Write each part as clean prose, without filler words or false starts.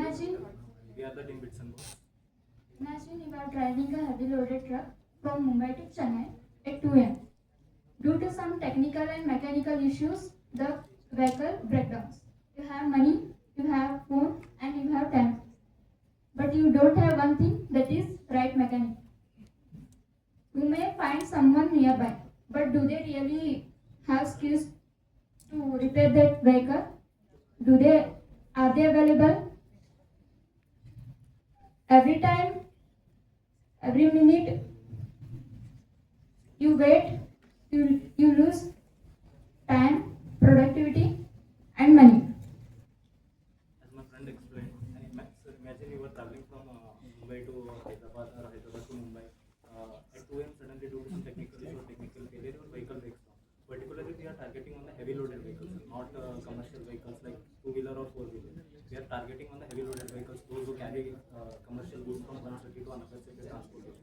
Imagine, We are the team bits and bobs. imagine you are driving a heavy loaded truck from Mumbai to Chennai at 2 am. Due to some technical and mechanical issues, the vehicle breakdowns. You have money, you have phone, and you have time. But you don't have one thing, that is right mechanic. You may find someone nearby, but do they really have skills to repair that vehicle? Are they available? Every time, every minute you wait, you lose time, productivity, and money. As my friend explained, and imagine you were traveling from Mumbai to Hyderabad or Hyderabad to Mumbai. At 2 am, suddenly due to some technical issue or technical failure, your vehicle breaks down. Particularly, we are targeting on the heavy loaded vehicles, not commercial vehicles like two-wheeler or four-wheeler. We are targeting on the heavy loaded vehicles, those who carry commercial goods from one city to another city transportation.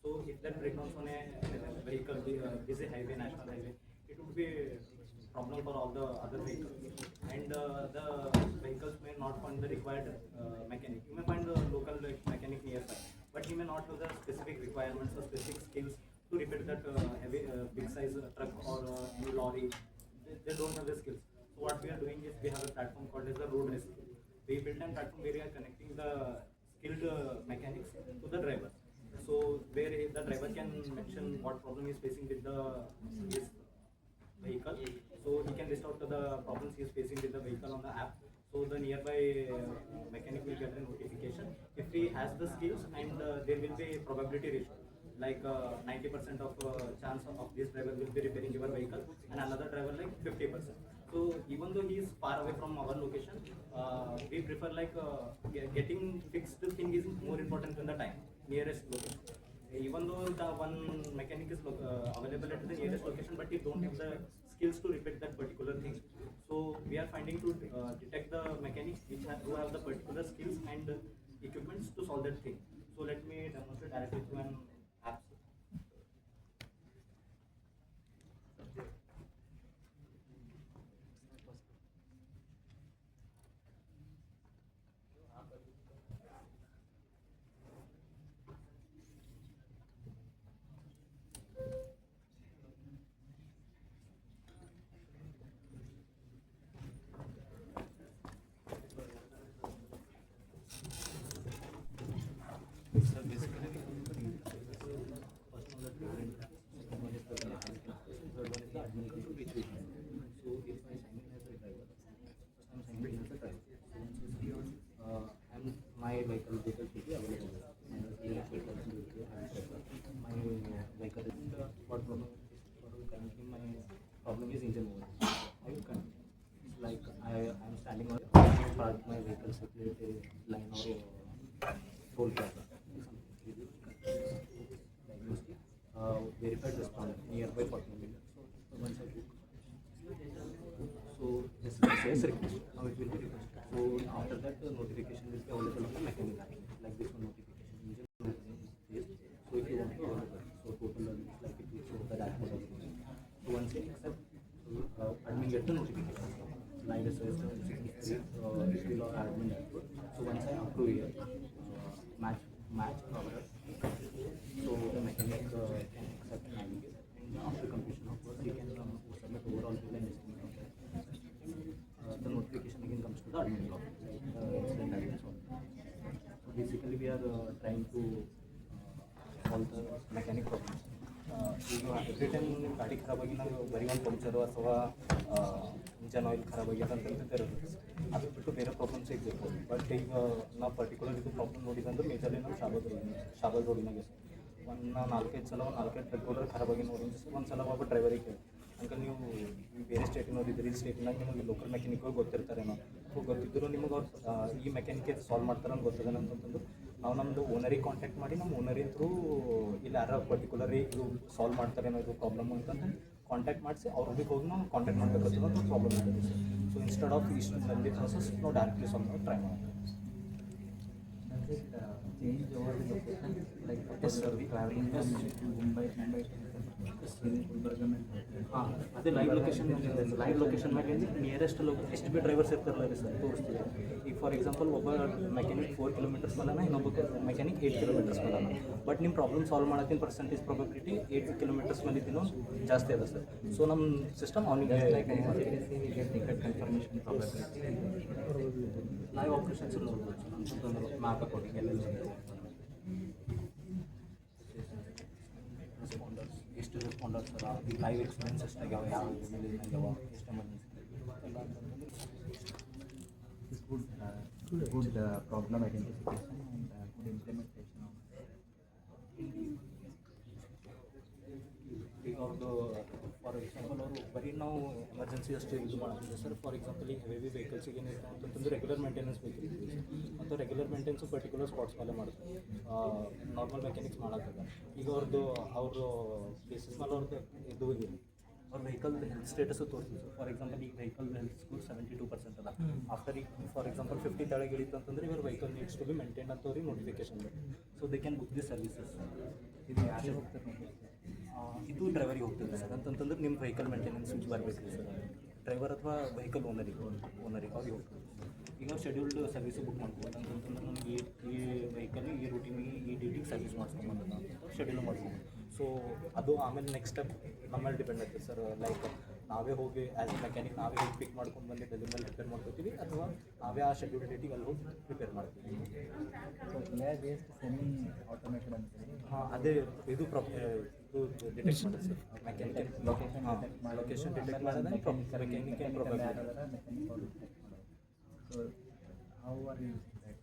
So if that breakdowns on a vehicle, busy highway, national highway, it would be a problem for all the other vehicles. And the vehicles may not find the required mechanic. You may find the local mechanic nearby, but he may not have the specific requirements or specific skills to repair that heavy, big size truck or any lorry. They don't have the skills. So what we are doing is we have a platform called as the Road Rescue. We built a platform where we are connecting the skilled mechanics to the driver. So where the driver can mention what problem he is facing with his vehicle, so he can list out the problems he is facing with the vehicle on the app. So the nearby mechanic will get a notification if he has the skills, and there will be a probability ratio like 90% of chance of this driver will be repairing your vehicle, and another driver like 50%. So even though he is far away from our location, we prefer like getting fixed thing is more important than the time nearest location. Even though the one mechanic is available at the nearest location, but he don't have the skills to repair that particular thing. So we are finding to detect the mechanics who have the particular skills and equipments to solve that thing. So let me demonstrate directly through an app. So basically, first one is the parent app, second one is the mechanic app, third one is the administrative which we have. So if I sign in as a driver, first I'm signing in as a driver. So once you sign in, my vehicle should be available. My vehicle is what problem is currently my problem is engine overheat. I will continue. It's like I'm standing on park my vehicle separate a line or toll plaza. Diagnostic, verified respondent nearby 40 meters. So once I book, so this says request. Now it will be requested. So after that, the notification will be available on the mechanic app. Like this one notification engine is. So if you want to available, so total like it will show the dashboard. So once you accept, so admin get the notification. Like this is it will or admin dashboard. So once I approve here, match progress. So the mechanic can accept and navigate, and after completion of work, he can submit overall bill and estimate of that. The notification again comes to the admin block, incident admin software. So basically, we are trying to solve the mechanic problems. ಈಗ every time ನಿಮ್ಮ ಗಾಡಿ ಖರಾಬಾಗಿ ನಾವು ಬರೀ ಒಂದು ಪಂಚರು ಅಥವಾ engine oil ಖರಾಬಾಗ್ಯದ ಅಂತ ಇರುತ್ತೆ. ಅದು ಬಿಟ್ಟು ಬೇರೆ ಪ್ರಾಬ್ಲಮ್ಸ್ ಇರ್ಬೇಕು. ಬಟ್ ಈಗ ನಾವು ಪರ್ಟಿಕ್ಯುಲರ್ ಇದು ಪ್ರಾಬ್ಲಮ್ ನೋಡಿದಂದ್ರೆ ಮೇಜರ್ಲಿ ನಾವು ಶಾಬಾದ್ ರೋಡಿನಾಗೆ ಒಂದು 4-5 ಸಲ 4-5 ಟ್ರಕ್ ರೋಡರ್ ಖರಾಬಾಗಿ ನೋಡಿ ಒಂದು ಸಲ ಒಬ್ಬ ಡ್ರೈವರಿಗೆ ಕೇಳಿ ಅಂಕಲ್ ನೀವು ಬೇರೆ ಸ್ಟೇಟಿನವ್ರು ಇದ್ರಿ, ಈ ಸ್ಟೇಟ್ನಾಗ ನಿಮಗೆ ಲೋಕಲ್ ಮೆಕ್ಯಾನಿಕ್ಗಳು ಗೊತ್ತಿರ್ತಾರೇನೋ, ಗೊತ್ತಿದ್ದರೂ ನಿಮಗೆ ಅವ್ರು ಈ ಮೆಕ್ಯಾನಿಕ್ ಸಾಲ್ವ್ ಮಾಡ್ತಾರೆ ಅಂತ ಗೊತ್ತದೇನೋ ಅಂತಂದು ನಾವು ನಮ್ಮದು ಓನರಿಗೆ ಕಾಂಟ್ಯಾಕ್ಟ್ ಮಾಡಿ ನಮ್ಮ ಓನರಿನ ಥ್ರೂ ಇಲ್ಲಿ ಯಾರು ಪರ್ಟಿಕ್ಯುಲರಿ ಇದು ಸಾಲ್ವ್ ಮಾಡ್ತಾರೇನೋ ಇದು ಪ್ರಾಬ್ಲಮ್ ಅಂತಂದು ಕಾಂಟ್ಯಾಕ್ಟ್ ಮಾಡಿಸಿ ಅವ್ರಿಗೆ ಹೋಗಿ ನಾವು ಕಾಂಟ್ಯಾಕ್ಟ್ ಮಾಡಬೇಕಾಗ್ತದೆ ಅಂತ ಪ್ರಾಬ್ಲಮ್ ಇರ್ತದೆ. ಸೊ ಇನ್ಸ್ಟೆಡ್ ಆಫ್ ಇಷ್ಟು ಲೆಂದಿ ಪ್ರೊಸೆಸ್ ನಾವು ಡೈರೆಕ್ಟ್ಲಿ ಸಾಲ್ವ್ ಮಾಡಿ ಟ್ರೈ ಮಾಡ್ತೀವಿ. Does it change over the location? Like Yes, sir. traveling from Mumbai Gulbarga ಹಾಂ ಅದೇ ಲೈವ್ ಲೊಕೇಶನ್ ಮೇಲೆ ನಿಯರೆಸ್ಟ್ ಎಷ್ಟು ಬಿ ಡ್ರೈವರ್ಸ್ ಇರ್ತಾರಲ್ಲ ರೀ ಸರ್ ತೋರಿಸ್ತೀವಿ. ಈಗ ಫಾರ್ ಎಕ್ಸಾಂಪಲ್ ಒಬ್ಬ ಮೆಕ್ಯಾನಿಕ್ 4 ಕಿಲೋಮೀಟರ್ಸ್ ಮೇಲನ ಇನ್ನೊಬ್ಬ ಮೆಕ್ಯಾನಿಕ್ 8 ಕಿಲೋಮೀಟರ್ಸ್ ಮೇಲನ. ಬಟ್ ನಿಮ್ಮ ಪ್ರಾಬ್ಲಮ್ ಸಾಲ್ವ್ ಮಾಡೋಕ್ಕಿಂತ ಪರ್ಸೆಂಟೇಜ್ ಪ್ರಾಬಬಿಲಿಟಿ 8 ಕಿಲೋಮೀಟರ್ಸ್ ಮೇಲೆ ಇದ್ದೀನೋ ಜಾಸ್ತಿ ಅದ ಸರ್. ಸೊ ನಮ್ಮ ಸಿಸ್ಟಮ್ ಅವನಿಗೆ ticket confirmation probability. Live operations ನೋಡ್ಬೋದು ನಮ್ಮ ಮ್ಯಾಪ್ ಹಾಕೋಡಿ ಎಲ್ಲೆಲ್ಲ ರೆಸ್ಪಾಂಡರ್ಸ್ ಎಷ್ಟು ರೆಸ್ಪಾಂಡರ್ಸ್ ಅದ, ಈ ಲೈವ್ ಎಕ್ಸ್ಪೀರಿಯನ್ಸ್ ಎಷ್ಟಾಗ್ಯಾವ, ಯಾವ ಮೇಲೆ ಆಗ್ಯಾವ, ಎಷ್ಟು ಎಮರ್ಜೆನ್ಸಿ ಎಲ್ಲ ಅಂತಂದ್ರೆ Good problem identification and good implementation of ಈಗ ಅವ್ರದ್ದು ಫಾರ್ ಎಕ್ಸಾಂಪಲ್ ಅವರು ಬರೀ ನಾವು ಎಮರ್ಜೆನ್ಸಿ ಅಷ್ಟೇ ಇದು ಮಾಡ್ತೀವಿ ಸರ್. ಫಾರ್ ಎಕ್ಸಾಂಪಲ್ ಈಗ ಹೆವಿ ವೆಹಿಕಲ್ಸಿಗೆ ಏನಿರುತ್ತೆ ಅಂತಂದ್ರೆ ರೆಗ್ಯುಲರ್ ಮೇಂಟೆನೆನ್ಸ್ ಬೇಕಿರುತ್ತೆ ಮತ್ತು ರೆಗ್ಯುಲರ್ ಮೇಂಟೆನೆನ್ಸು ಪರ್ಟಿಕ್ಯುಲರ್ ಸ್ಪಾಟ್ಸ್ ಮೇಲೆ ಮಾಡ್ತಾರೆ, ನಾರ್ಮಲ್ ಮೆಕ್ಯಾನಿಕ್ಸ್ ಮಾಡೋಕ್ಕಾಗ. ಈಗ ಅವ್ರದ್ದು ಬೇಸಿಸ್ ಮೇಲೆ ಅವ್ರದ್ದು ಇದು ಅವ್ರ ವೆಹಿಕಲ್ ಹೆಲ್ತ್ ಸ್ಟೇಟಸ್ಸು ತೋರಿಸ್ತೀವಿ ಸರ್. ಫಾರ್ ಎಕ್ಸಾಂಪಲ್ ಈಗ ವೆಹಿಕಲ್ ಹೆಲ್ತ್ ಸ್ಕೋರ್ 72% ಅದ. ಆಫ್ಟರ್ ಈಗ ಫಾರ್ ಎಕ್ಸಾಂಪಲ್ 50 ಕೆಳಗೆ ಇಳಿತು ಅಂತಂದ್ರೆ ಇವ್ರ vehicle needs to be maintain ಅಂತ ಅವ್ರಿಗೆ ನೋಟಿಫಿಕೇಶನ್ ಬೇಕು. So they can book the services. ಇದು ಯಾರಿಗೆ ಹೋಗ್ತಾರೆ ನೋಡಿ? ಇದು ಡ್ರೈವರಿಗೆ ಹೋಗ್ತದೆ ಸರ್. ಅಂತಂತಂದ್ರೆ ನಿಮ್ಮ ವೆಹಿಕಲ್ ಮೇಂಟೆನೆನ್ಸ್ ಬರಬೇಕು ಸರ್. ಡ್ರೈವರ್ ಅಥವಾ ವೆಹಿಕಲ್ ಓನರಿಗೆ ಅವ್ರಿಗೆ ಹೋಗ್ತದೆ. ಈಗ ಶೆಡ್ಯೂಲ್ಡ್ ಸರ್ವಿಸ್ ಬುಕ್ ಮಾಡ್ಬೋದು ಅಂತಂತಂದ್ರೆ ನಮಗೆ ಈ ವೆಹಿಕಲ್ ಈ ರೂಟಿನಿಗೆ ಈ ಡೇಟಿಗೆ ಸರ್ವಿಸ್ ಮಾಡಿಸ್ಕೊಂಬಂದು ನಾವು ಶೆಡ್ಯೂಲ್ ಮಾಡ್ಕೊಂಡು. ಸೊ ಅದು ಆಮೇಲೆ ನೆಕ್ಸ್ಟ್ ಸ್ಟೆಪ್ ನಮ್ಮ ಮೇಲೆ ಡಿಪೆಂಡ್ ಆಗ್ತದೆ ಸರ್. ಲೈಕ್ ನಾವೇ ಹೋಗಿ ಆ್ಯಸ್ ಎ ಮೆಕ್ಯಾನಿಕ್ ನಾವೇ ಹೋಗಿ ಪಿಕ್ ಮಾಡ್ಕೊಂಡು ಬಂದು ಡೆಲ್ಲಿ ಮೇಲೆ ರಿಪೇರ್ ಮಾಡ್ಕೊತೀವಿ, ಅಥವಾ ನಾವೇ ಆ ಶೆಡ್ಯೂಲ್ ಡೇಟಿಗೆ ಅಲ್ಲಿ ಹೋಗಿ ರಿಪೇರ್ ಮಾಡ್ತೀವಿ. ಬೇಸ್ಡ್ ಸೆಮಿ ಆಟೋಮೇಟೆಡ್ ಅಂತೀವಿ. ಹಾಂ ಅದೇ ಇದು ಇದು ಡಿಟೆಕ್ಟ್ ಮಾಡೋದು ಸರ್. ಮೆಕ್ಯಾನಿಕಲ್ ಲೊಕೇಶನ್ ಡಿಟೆಕ್ಟ್ ಮಾಡೋದೇ mechanic and problem. So how are you using that?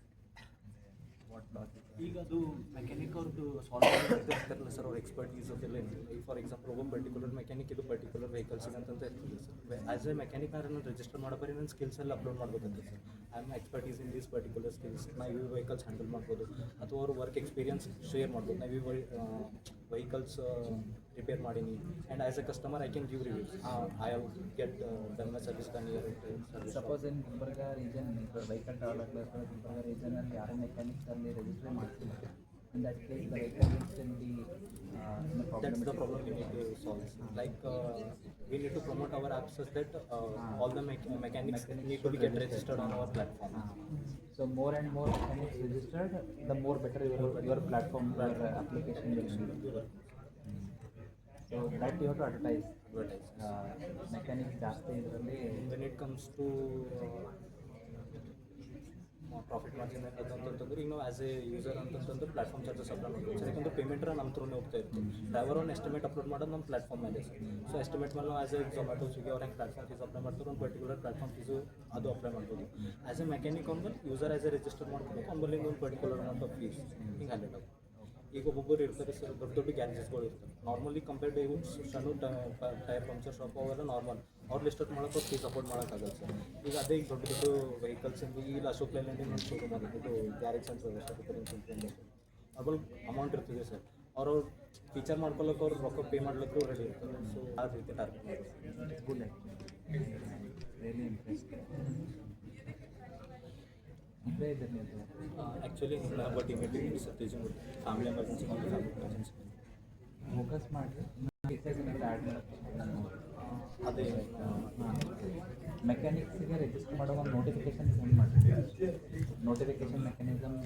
What logic? ಈಗ ಅದು ಮೆಕ್ಯಾನಿಕ್ ಅವ್ರದ್ದು ಸಾಲ್ವ್ ಇರ್ತಾರಲ್ಲ ಸರ್, ಅವ್ರ ಎಕ್ಸ್ಪರ್ಟೀಸ್ ಅದೆಲ್ಲ ಇರ್ತದೆ. ಈಗ ಫಾರ್ ಎಕ್ಸಾಂಪಲ್ ಒಬ್ಬ ಪರ್ಟಿಕ್ಯುಲರ್ ಮೆಕ್ಯಾನಿಕ್ ಇದು ಪರ್ಟಿಕ್ಯುಲರ್ ವೆಹಿಕಲ್ಸಿಗೆ ಅಂತ ಇರ್ತದೆ ಸರ್. ಆ್ಯಸ್ ಎ ಮೆಕ್ಯಾನಿಕ್ ನಾನು ರಿಜಿಸ್ಟರ್ ಮಾಡೋ ಬರೀ ನನ್ನ ಸ್ಕಿಲ್ಸ್ ಎಲ್ಲ ಅಪ್ಲೋಡ್ ಮಾಡ್ಬೇಕಂತ sir. I am expertise in these particular skills. ನಾವು ಇವು ವೆಹಿಕಲ್ಸ್ ಹ್ಯಾಂಡಲ್ ಮಾಡ್ಬೋದು, ಅಥವಾ ಅವ್ರ ವರ್ಕ್ ಎಕ್ಸ್ಪೀರಿಯನ್ಸ್ ಶೇರ್ ಮಾಡ್ಬೋದು. ನಾವು ಇವು ವೆಹಿಕಲ್ಸ್ ರಿಪೇರ್ ಮಾಡೀನಿ and as a customer I can give reviews. I have get done my service done year service. Suppose in Gulbarga region vehicle travel ಆಗ್ಲತ್ತ ಗುಲ್ಬರ್ಗಾ ರೀಜನಲ್ಲಿ ಯಾರೇ ಮೆಕ್ಯಾನಿಕ್ಸ್ ಅಲ್ಲಿ ರಿಜಿಸ್ಟರ್ ಮಾಡ್ತಿಲ್ಲ, in that case the vehicle will be That's the problem we need to solve. Like we need to promote our apps such that all the mechanics need to be get registered on our platform. So more and more mechanics registered, the more better your platform, your application will be. So that you have to advertise. Mechanics ಜಾಸ್ತಿ ಇದರಲ್ಲಿ. When it comes to profit margin ಅಂತಂತಂದ್ರೆ ಈಗ ನಾವು as A user ಅಂತಂತಂದ್ರೆ platform charges upload ಮಾಡ್ತೀವಿ sir. ಯಾಕಂದ್ರೆ ಪೇಮೆಂಟ್ರ ನಮ್ಮ ಥ್ರೂನೇ ಹೋಗ್ತಾ ಇರ್ತೀವಿ. ಡ್ರೈವರ್ ಒಂದು ಎಸ್ಟಿಮೇಟ್ ಅಪ್ಲೋಡ್ ಮಾಡೋದು ನಮ್ಮ ಪ್ಲಾಟ್ಫಾರ್ಮ್ ಮೇಲೆ ಸರ್. ಸೊ ಎಸ್ಟಿಮೇಟ್ ಮೇಲೆ ನಾವು ಆ್ಯಸ್ ಎ ಝೊಮ್ಯಾಟೊ ಸ್ವಿಗ್ಗಿ ಅವ್ರು ಹೆಂಗೆ ಪ್ಲಾಟ್ಫಾರ್ಮ್ ಫೀಸ್ ಅಪ್ಲೈ ಮಾಡ್ತಾರೆ, ಒಂದು ಪರ್ಟಿಕ್ಯುಲರ್ ಪ್ಲಾಟ್ಫಾರ್ಮ್ ಫೀಸು ಅದು ಅಪ್ಲೈ ಮಾಡ್ಬೋದು. ಆ್ಯಸ್ ಎ ಮೆಕ್ಯಾನಿಕ್ ಆನ್ಬಲ್ ಯೂಸರ್ ಆ್ಯಸ್ ಎ ರಿಜಿಸ್ಟರ್ ಮಾಡ್ಕೋಬೇಕು, ಆನ್ಬಲ್ಲಿಂದ ಒಂದು ಪರ್ಟಿಕ್ಯುಲರ್ ಅಮೌಂಟ್ ಆಫ್ ಫೀಸ್ ಹಿಂಗೆ 100 ಆಗುತ್ತೆ. ಈಗ ಒಬ್ಬೊಬ್ಬರು ಇರ್ತಾರೆ ಸರ್, ದೊಡ್ಡ ದೊಡ್ಡ ಗ್ಯಾರೇಜಸ್ಗಳು ಇರ್ತಾರೆ. ನಾರ್ಮಲಿ ಕಂಪೇರ್ಡ್ ಟು ಇವು ಸಣ್ಣ ಟೈರ್ ಪಂಚರ್ ಶಾಪ್ ಅವೆಲ್ಲ ನಾರ್ಮಲ್ ಅವ್ರು ಲಿಸ್ಟೌಟ್ ಮಾಡೋಕೆ ಫೀಸ್ ಅಫೋರ್ಡ್ ಮಾಡೋಕ್ಕಾಗಲ್ಲ ಸರ್. ಈಗ ಅದೇ ಈಗ ದೊಡ್ಡ ದೊಡ್ಡ ವೆಹಿಕಲ್ಸ್ ಇಲ್ಲಿ ಅಶೋಕ್ ಲೈಲ್ಯಾಂಡ್ ಒಂದು ಶೋರೂಮ್ ಆಗಿದ್ದು ಗ್ಯಾರೇಜ್ ಅಂತ ರಿಪೇರಿಂಗ್ ಸೆಂಟರ್ ಅದ್ರಲ್ಲಿ ಅಮೌಂಟ್ ಇರ್ತದೆ ಸರ್. ಅವ್ರು ಫೀಚರ್ ಮಾಡ್ಕೊಳ್ಳೋಕೆ ಅವ್ರು ರೊಕ್ಕ ಪೇ ಮಾಡ್ಲಿಕ್ಕೂ ರೆಡಿ ಇರ್ತಾರೆ. ಸೊ ಆ ರೀತಿ ಟಾರ್ಗೆಟ್ ಮಾಡ್ತಾರೆ. Good really interesting. ಇಬ್ಬರೇ ಇದ್ದಾರೆ ನೀವು actually but immediately teaching family emergency focus ಮಾಡಿರಿ. ಆ್ಯಡ್ ಅದೇ ಮೆಕ್ಯಾನಿಕ್ಸಿಗೆ ರಿಜಿಸ್ಟರ್ ಮಾಡೋ ಒಂದು ನೋಟಿಫಿಕೇಶನ್ ಸೆಂಡ್ ಮಾಡಿರಿ. ನೋಟಿಫಿಕೇಶನ್ ಮೆಕ್ಯಾನಿಸಮ್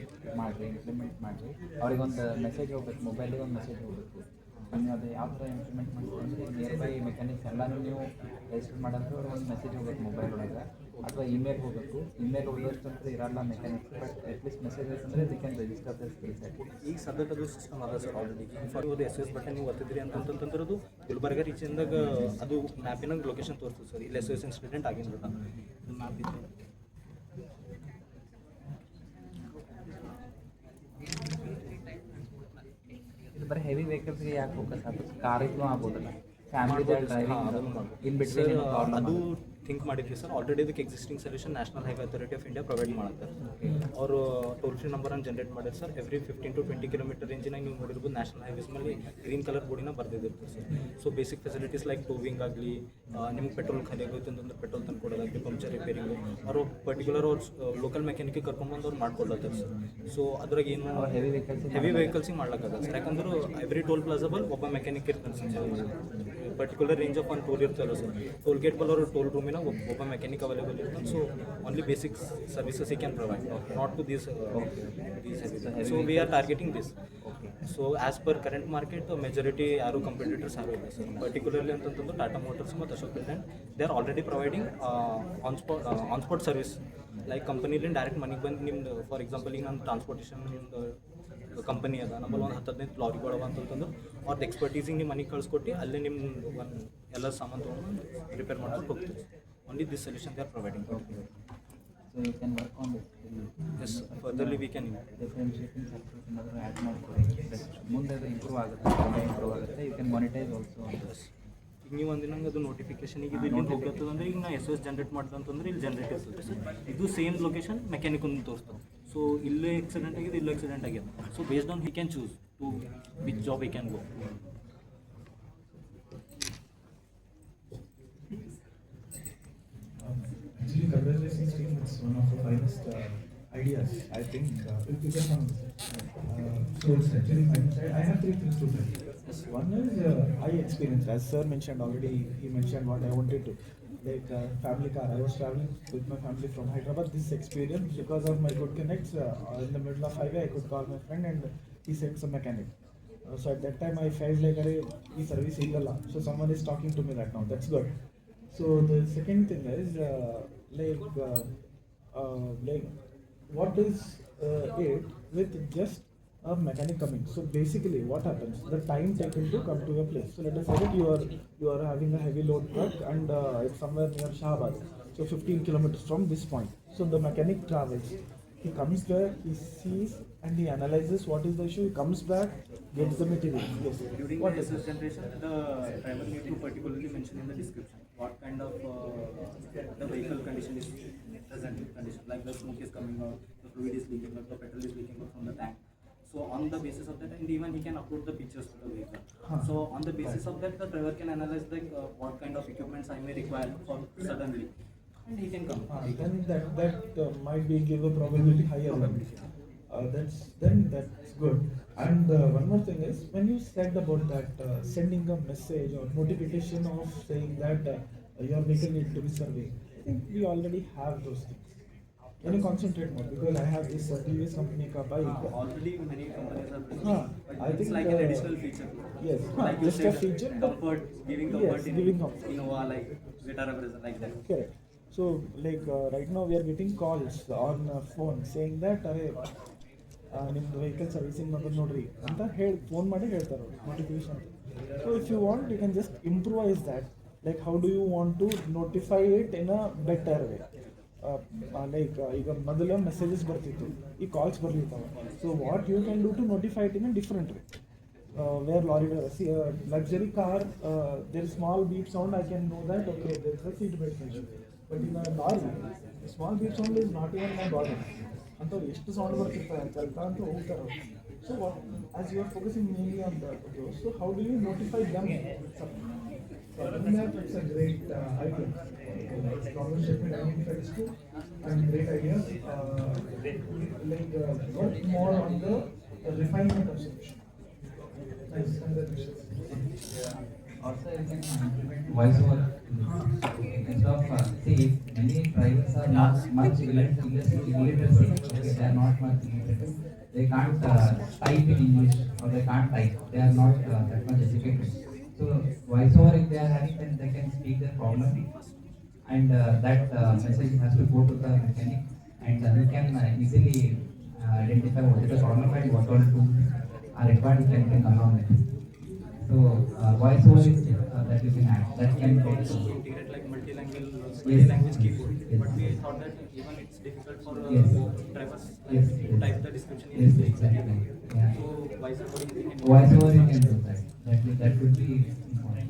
ಮಾಡಿರಿ, ಇಂಪ್ಲಿಮೆಂಟ್ ಮಾಡಿರಿ. ಅವ್ರಿಗೊಂದು ಮೆಸೇಜ್ ಹೋಗ್ಬೇಕು, ಮೊಬೈಲಿಗೆ ಒಂದು ಮೆಸೇಜ್ ಹೋಗಬೇಕು. ನೀವು ಅದು ಯಾವ ಥರ ಇಂಪ್ಲಿಮೆಂಟ್ ಮಾಡ್ತೀವಿ ನಿಯರ್ ಬೈ ಮೆಕ್ಯಾನಿಕ್ಸ್ ಎಲ್ಲನೂ ನೀವು ರಿಜಿಸ್ಟರ್ ಮಾಡಂದ್ರೆ ಅವ್ರಿಗೆ ಒಂದು ಮೆಸೇಜ್ ಹೋಗ್ಬೇಕು ಮೊಬೈಲ್ ಒಳಗೆ, ಅಥವಾ ಇಮೇಲ್ ಹೋಗಬೇಕು. ಇಮೇಲ್ ಹೋಗೋಷ್ಟು ಅಂತ ಇರಲ್ಲ ಮೆಕ್ಯಾನಿಕ್ಸ್, ಬಟ್ ಅಟ್ಲೀಸ್ಟ್ ಮೆಸೇಜಸ್ ಅಂದರೆ the can register the skill set. ಈಗ ಸದ್ಯಕ್ಕೆ ಅದು ಸಿಸ್ಟಮ್ ಅದ ಸರ್ ಆಲ್ರೆಡಿ. ಫಾರ್ ಅದು SOS ಬಟನ್ ನೀವು ಒತ್ತಿದ್ರಿ ಅಂತಂತಂದ್ರೆ ಅದು ಗುಲ್ಬರ್ಗ ರೀಚಿಂದಾಗ ಅದು ಮ್ಯಾಪಿನಾಗ ಲೊಕೇಶನ್ ತೋರಿಸ್ತದೆ ಸರ್. ಇಲ್ಲಿ SOS ಇನ್ಸಿಡೆಂಟ್ ಆಗಿಲ್ಲ ಮ್ಯಾಪ್ ಇದೆ. ಇದು ಬರೀ ಹೆವಿ ವೆಹಿಕಲ್ಸ್ಗೆ ಯಾಕೆ ಫೋಕಸ್ ಆಗ್ತದೆ? ಕಾರಿಗೂ ಆಗ್ಬೋದಲ್ಲ, ಫ್ಯಾಮಿಲಿ ಡ್ರೈವಿಂಗ್ ಇನ್ ಬಿಟ್ವೀನ್ ಅದು ಥಿಂಕ್ ಮಾಡಿದ್ವಿ ಸರ್. ಆಲ್ರೆಡಿ ಇದಕ್ಕೆ existing solution National Highway Authority of India provide ಮಾಡ್ತಾರೆ. ಅವರು ಟೋಲ್ ಫ್ರೀ ನಂಬರನ್ನು ಜನರೇಟ್ ಮಾಡಿದ್ರು ಸರ್. ಎವ್ರಿ 15 to 20 ಕಿಲೋಮೀಟರ್ ರೇಂಜಿನಾಗ ನೀವು ನೋಡಿರ್ಬೋದು ನ್ಯಾಷನಲ್ ಹೈವೇಸ್ ಮೇಲೆ ಗ್ರೀನ್ ಕಲರ್ ಬೋರ್ಡಿನ ಬರ್ದಿರುತ್ತೆ sir. So basic facilities like towing ಆಗಲಿ, ನಿಮ್ಗೆ ಪೆಟ್ರೋಲ್ ಖಾಲಿ ಆಗೋಯ್ತು ಅಂತಂದ್ರೆ ಪೆಟ್ರೋಲ್ ತಂದು ಕೊಡೋದಾಗಲಿ, ಪಂಕ್ಚರ್ ರಿಪೇರಿಂಗು ಅವರು ಪರ್ಟಿಕ್ಯುಲರ್ ಅವ್ರು ಲೋಕಲ್ ಮೆಕ್ಯಾನಿಕ್ಗೆ ಕರ್ಕೊಂಡ್ಬಂದು ಅವ್ರು ಮಾಡ್ಕೊಡ್ಲತ್ತಾರೆ ಸರ್. ಸೊ ಅದ್ರಾಗ ಏನು ಹೆವಿ ವೆಹಿಕಲ್ಸಿಗೆ ಮಾಡ್ಲಿಕ್ಕಾಗಲ್ಲ ಸರ್. ಯಾಕಂದ್ರೆ ಎವ್ರಿ ಟೋಲ್ ಪ್ಲಾಜಬಲ್ ಒಬ್ಬ ಮೆಕ್ಯಾನಿಕ್ ಇರ್ತಾನೆ ಸರ್. ಪರ್ಟಿಕ್ಯುಲರ್ ರೇಂಜ್ ಆಫ್ ಒಂದು ಟೋಲ್ ಇರ್ತಲ್ಲ ಸರ್. ಟೋಲ್ ಗೇಟ್ ಬಲ್ ಅವರು ಟೋಲ್ ರೂಮಿನ ಒಬ್ಬ ಮೆಕ್ಯಾನಿಕ್ ಅವೈಲೇಬಲ್ ಇರ್ತಾನೆ. ಸೊ ಓನ್ಲಿ ಬೇಸಿಕ್ ಸರ್ವಿಸಸ್ ಈ can provide, not to these heavy. So we are targeting this. So as per current market majority ಯಾರು competitors ಯಾರು ಇಲ್ಲ ಸರ್. ಪರ್ಟಿಕ್ಯುಲರ್ಲಿ ಅಂತಂತಂದ್ರೆ ಟಾಟಾ ಮೋಟರ್ಸ್ ಮತ್ತು Ashok Leyland they are already providing on spot service. Like ಕಂಪನಿಲಿಂದ direct ಮನೆಗೆ ಬಂದು ನಿಮ್ದು ಫಾರ್ ಎಕ್ಸಾಂಪಲ್ ಈಗ ನಾನು ಟ್ರಾನ್ಸ್ಪೋರ್ಟೇಷನ್ ಕಂಪನಿ ಅದ, ನಮ್ಮಲ್ಲಿ ಒಂದು 10-15 ಲಾರಿಗಳವ ಅಂತಂತಂದ್ರೆ ಅವ್ರದ್ದು ಎಕ್ಸ್ಪರ್ಟೀಸಿಗೆ ನಿಮ್ಮ ಮನೆಗೆ ಕಳ್ಸಿಕೊಟ್ಟು ಅಲ್ಲೇ ನಿಮ್ಮ ಒಂದು ಎಲ್ಲ ಸಾಮಾನು ತೊಗೊಂಡು ರಿಪೇರ್ ಮಾಡೋದು ಹೋಗ್ತೀವಿ. Only this solution they are providing. So you can work on it. Yes, furtherly we can Differentiating factors ಏನಾದರೂ ಆ್ಯಡ್ ಮಾಡ್ಕೊಳ್ಳಿ. ಮುಂದೆ ಅದು ಇಂಪ್ರೂವ್ ಆಗುತ್ತೆ. You can monetise also. ಈಗ ನೀವು ಅಂದಿನಂಗೆ ಅದು ನೋಟಿಫಿಕೇಶನ್ ಈಗ ಇಲ್ಲಿ ಹೋಗ್ತದೆ ಈಗ ನಾ SOS ಜನರೇಟ್ ಮಾಡ್ದೆ ಅಂತಂದ್ರೆ ಇಲ್ಲಿ ಜನರೇಟ್ ಇರ್ತದೆ ಸರ್. ಇದು ಸೇಮ್ ಲೊಕೇಶನ್ ಮೆಕ್ಯಾನಿಕ್ ಒಂದು ತೋರಿಸ್ತದೆ. ಸೊ ಇಲ್ಲೇ ಆಕ್ಸಿಡೆಂಟ್ ಆಗಿದೆ, ಇಲ್ಲೇ ಆಕ್ಸಿಡೆಂಟ್ ಆಗಿದೆ. So based on he can choose to which job he can go. Actually, congratulations team. It's one of the finest ideas. I think if you get some so it's actually finest. I have 3 things to tell. One is I experienced, as sir mentioned already. He mentioned what I wanted to, like family car. I was traveling with my family from Hyderabad. This experience because of my good connects in the middle of highway. I could call my friend and he sent some mechanic. So at that time I felt like this service illala. So someone is talking to me right now. That's good. So the second thing is like what is it with just a mechanic coming? So basically what happens, the time taken to come to a place. So let us say that you are having a heavy load truck and it's somewhere near Shahabad, so 15 kilometers from this point. So the mechanic travels, he comes there, he sees and he analyzes what is the issue, he comes back, gets the material. Yes. During What the is SOS generation, the driver need to particularly mention in the description what kind of the vehicle condition is present condition, like the smoke is coming out, the fluid is leaking out, the petrol is leaking out from the tank. So on the basis of that, and even he can upload the pictures to the vehicle. So on the basis of that, the driver can analyze like what kind of equipments I may require for suddenly, and he can come. Then that might be give a probability higher. That's good. And one more thing is, when you said about that sending a message or notification of saying that your vehicle needs to be surveyed, I think we already have those things. Can you concentrate more? Because I have this previous company ka bike. Already many companies are present, but I think it's like an additional feature. Yes, Like you just a said, feature, but comfort, giving comfort yes, in giving comfort. Innova, like Vitara present, like that. Correct. So like right now we are getting calls on phone saying that ನಿಮ್ದು vehicle servicing ಮಾಡೋದು ನೋಡ್ರಿ ಅಂತ ಹೇಳಿ phone ಮಾಡಿ ಹೇಳ್ತಾರೆ notification. So if you want you can just improvise that. Like how do you want to notify it in a better way. Like ಈಗ ಮೊದಲು messages ಬರ್ತಿತ್ತು, ಈ ಕಾಲ್ಸ್ ಬರ್ಲಿರ್ತಾವೆ. So what you can do to notify it in a different way. Where lorry luxury car, there is small beep sound, I can know that okay there is a seat belt issue. But in a lorry, the small beep sound is not even my bother. And ಎಷ್ಟು sound ಬರ್ತಿರ್ತಾರೆ ಅಂತ ಅಂತ ಹೋಗ್ತಾರೆ. So what, as you are focusing mainly on that, so how do you notify them? So it's a great idea. Problem statement identified is good and great idea. Work more on the refinement of solution. Nice, congratulations. Also, you can implement voice over instead of see many drivers are not much illiteracy. Okay, they are not much illiterate. They can't type in English or they can't type. They are not that much educated. So voice over, if they are having, then they can speak their problem, and that message has to go to the mechanic, and he can easily identify what is the problem and what all tools are required. He can bring along with it. So voice over is that you can add. That can be Integrate like multi-language keyboard. Yes. But we thought that even it's difficult for Yes. drivers Yes. to type the description in Yes, English. exactly. Yeah. So voice over we can Voice over you can do that. That would be important.